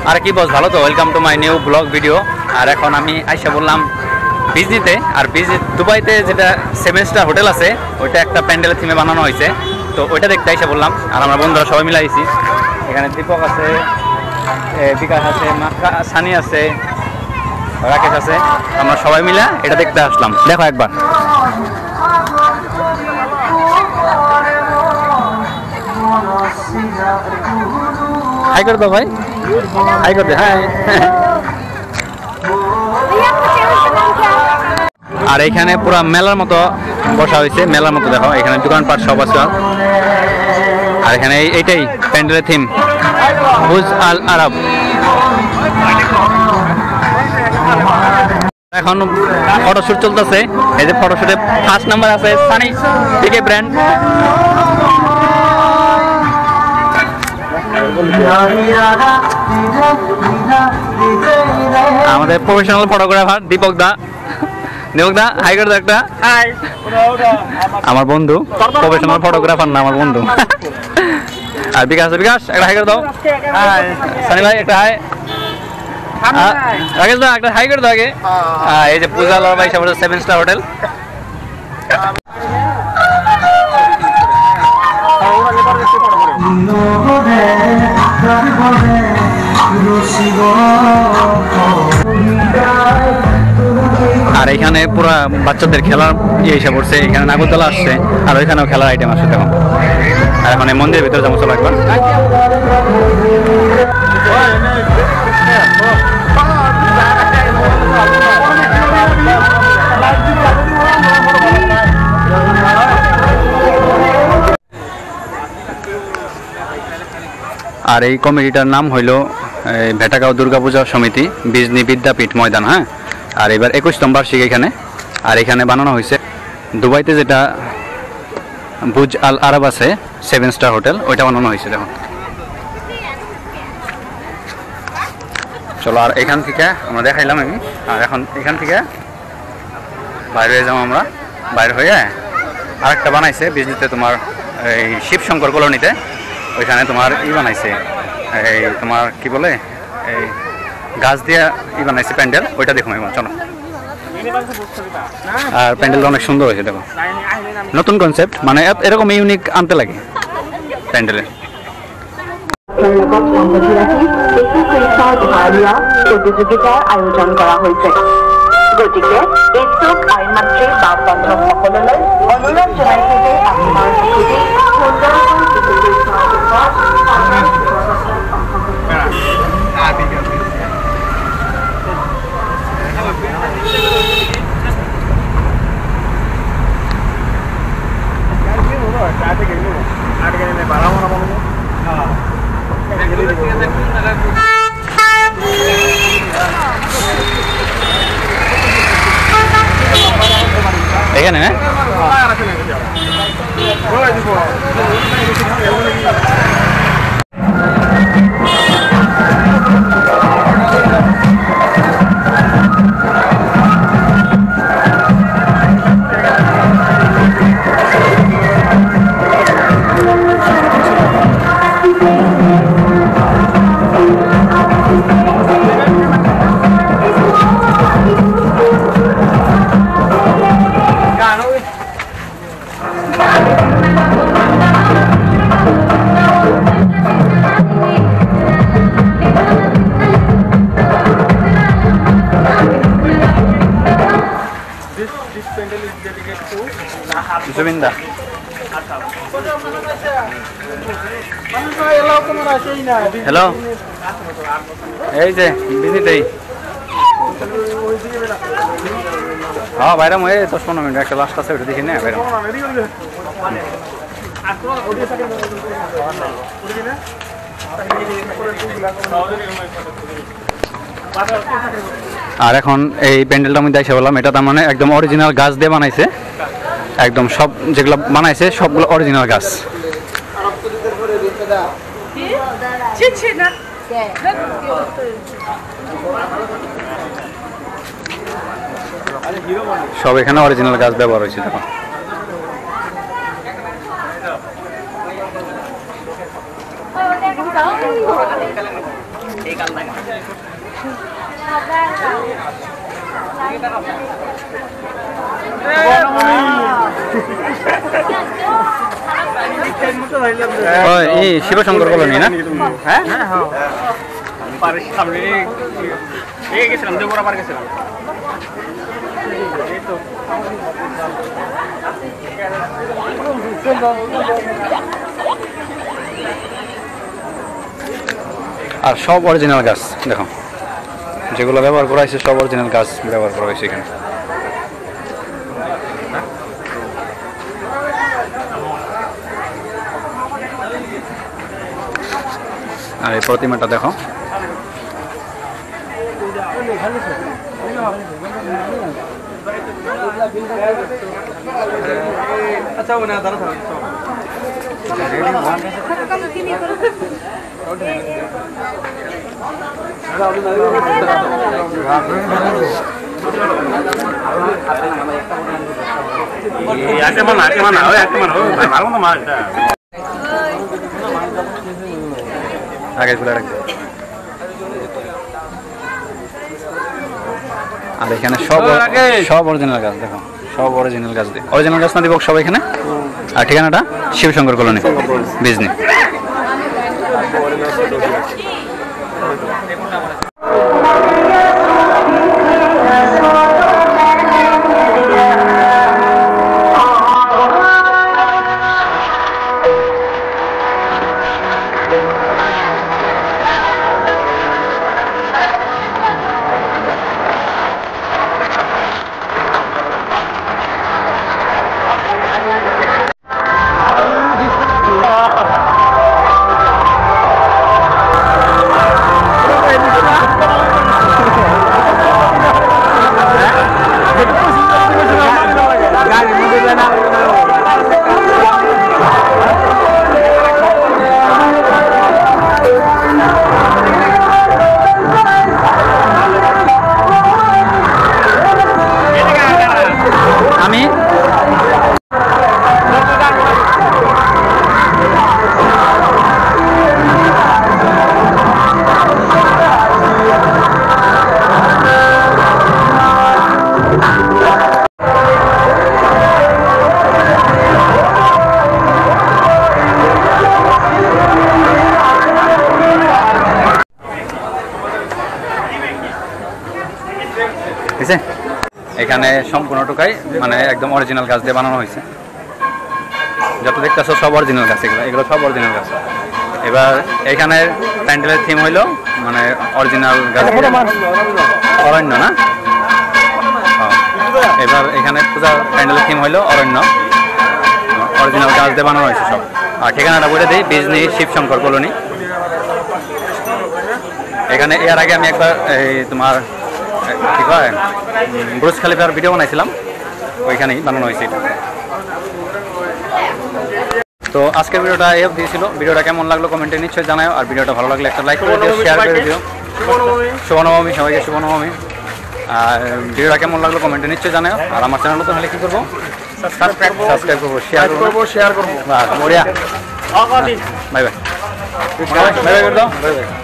আর কি বস ভালো তো, welcome to my new blog video. আর এখন আমি আইসা বললাম বিজনিতে। আর বিজনি দুবাইতে যেটা 7 স্টার হোটেল আছে ওইটা একটা প্যান্ডেলের থিমে বানানো হয়েছে, তো ওইটা দেখতে আইসা বললাম। আর আমরা বন্ধুরা সবাই মিলে আইছি, এখানে দীপক আছে, বিকাশ আছে, মাক্কা সানি আছে, রাকেশ আছে, আমরা সবাই মিলে এটা দেখতে আসলাম। দেখো একবার হাই করে দাও ভাই, হাই করে দে। হ্যাঁ আর এখানে পুরা মেলার মতো বসা হয়েছে, মেলার মতো দেখো এখানে দোকানপাট সব আছে। আর এখানে এইটাই প্যান্ডেলের থিম, বুজ আল আরব। এখন ফটোশুট চলতেছে, এই যে ফটোশুটে ফার্স্ট নাম্বার আছে সানি পিকে ব্র্যান্ড। আমাদের প্রফেশনাল ফটোগ্রাফার দীপক দা, দীপক দা হাই করে দাও একটা। আমার বন্ধু প্রফেশনাল ফটোগ্রাফার না, আমার বন্ধু। আর বিকাশ, বিকাশ একটা হাই করে দাও। সানি ভাই একটা হাই। রাকেশ দা একটা হাই করে দাও আগে। এই যে পূজা লাল ভাই সবার 7 স্টার হোটেল। আর এখানে পুরা বাচ্চাদের খেলার ইয়ে এসে পড়ছে, এখানে নাগরদোলা আসছে আর ওইখানেও খেলার আইটেম আসছে তখন। আর এখন এই মন্দিরের ভিতরে যাবো, চলো একবার। আর এই কমিটিটার নাম হইল ভেটাগাঁও দুর্গাপূজা সমিতি বিজনি বিদ্যাপীঠ ময়দান। হ্যাঁ, আর এবার 21তম বার্ষিক এখানে। আর এখানে বানানো হয়েছে দুবাইতে যেটা বুজ আল আরব আছে 7 স্টার হোটেল, ওইটা বানানো হয়েছে দেখুন। চলো আর এখান থেকে আমরা দেখাইলাম আমি। আর এখন এখান থেকে বাইরে হয়ে যাবো আমরা। বাইরে হয়ে আরেকটা বানাইছে বিজনিতে তোমার এই শিবশঙ্কর কলোনিতে, ওইখানে তোমার ই বানাইছে, এই তোমার কি বলে এই গাছ দিয়ে ই বানাইছে প্যান্ডেল, ওইটা দেখুন এখন চলো। আর প্যান্ডেলটা অনেক সুন্দর হয়েছে দেখো, নতুন কনসেপ্ট, মানে এরকম ইউনিক আনতে লাগে প্যান্ডেলে। প্রতিযোগিতার আয়োজন করা হয়েছে, গতিকে ইচ্ছুক আইনমাত্রী বা বন্ধক সকললৈ অনুৰোধ জনাইছো যে আপোনাৰ সুবিধি এখানে জুবিন্দা। হ্যালো, এই যে বিজিতেই হ্যাঁ বাইরাম, এই 10-15 মিনিট একটা লাস্ট আছে, ওটা দেখি না বাইরাম। আর এখন এই প্যান্ডেলটা আমি দেখে বললাম, এটা তার মানে একদম অরিজিনাল গাছ দিয়ে বানাইছে, একদম সব যেগুলো বানাইছে সবগুলো অরিজিনাল গাছ। সব এখানে অরিজিনাল গাছ ব্যবহার হয়েছে দেখো। শিবশঙ্কর কলোনি না? হ্যাঁ সামনে গেছিলাম দেবরা পার গেছিলাম। আর সব অরিজিনাল গাছ দেখো, যেগুলো ব্যবহার করা হয়েছে সব অরিজিনাল গাছ ব্যবহার করা হয়েছে এখানে। আর এই প্রতিমাটা দেখো, আচ্ছা ওনা দাঁড়া থাকো আগে খুলে রাখবে। আর এখানে সব অরিজিনাল গাছ দেখো, সব অরিজিনাল গাছ দিয়ে অরিজিনাল গাছ না দিব সব এখানে। আর ঠিকানাটা শিবশঙ্কর কলোনি বিজনি। এখানে সম্পূর্ণটুকাই মানে একদম অরিজিনাল গাছ দিয়ে বানানো হয়েছে। যত দেখতেছো সব অরিজিনাল গাছ, এগুলো সব অরিজিনাল গাছ। এবার এখানে প্যান্ডেলের থিম হইলো মানে অরিজিনাল গাছ, অরণ্য না? এবার এখানে পূজা প্যান্ডেলের থিম হইলো অরণ্য, অরিজিনাল গাছ দিয়ে বানানো হয়েছে সব। আর ঠিকানাটা বলে দিই, বিজনি শিবশঙ্কর কলোনি। এখানে এর আগে আমি একবার এই তোমার কি কয় বুর্জ খলিফার ভিডিও বানাইছিলাম, ওইখানেই বানানো হয়েছে। তো আজকের ভিডিওটা এই অবধি ছিল। ভিডিওটা কেমন লাগলো কমেন্টে নিশ্চয়ই জানাও। আর ভিডিওটা ভালো লাগলে একটা লাইক করে দিও, শেয়ার করে দিও। শুভনবমী সবাইকে, শুভনবমী। আর ভিডিওটা কেমন লাগলো কমেন্টে নিশ্চয়ই জানাও। আর আমার চ্যানেল নতুন হলে কি করবো? সাবস্ক্রাইব করবো, শেয়ার করবো। বাস বঢ়িয়া। বাই বাই, বাই বাই করে দাও। Bye bye.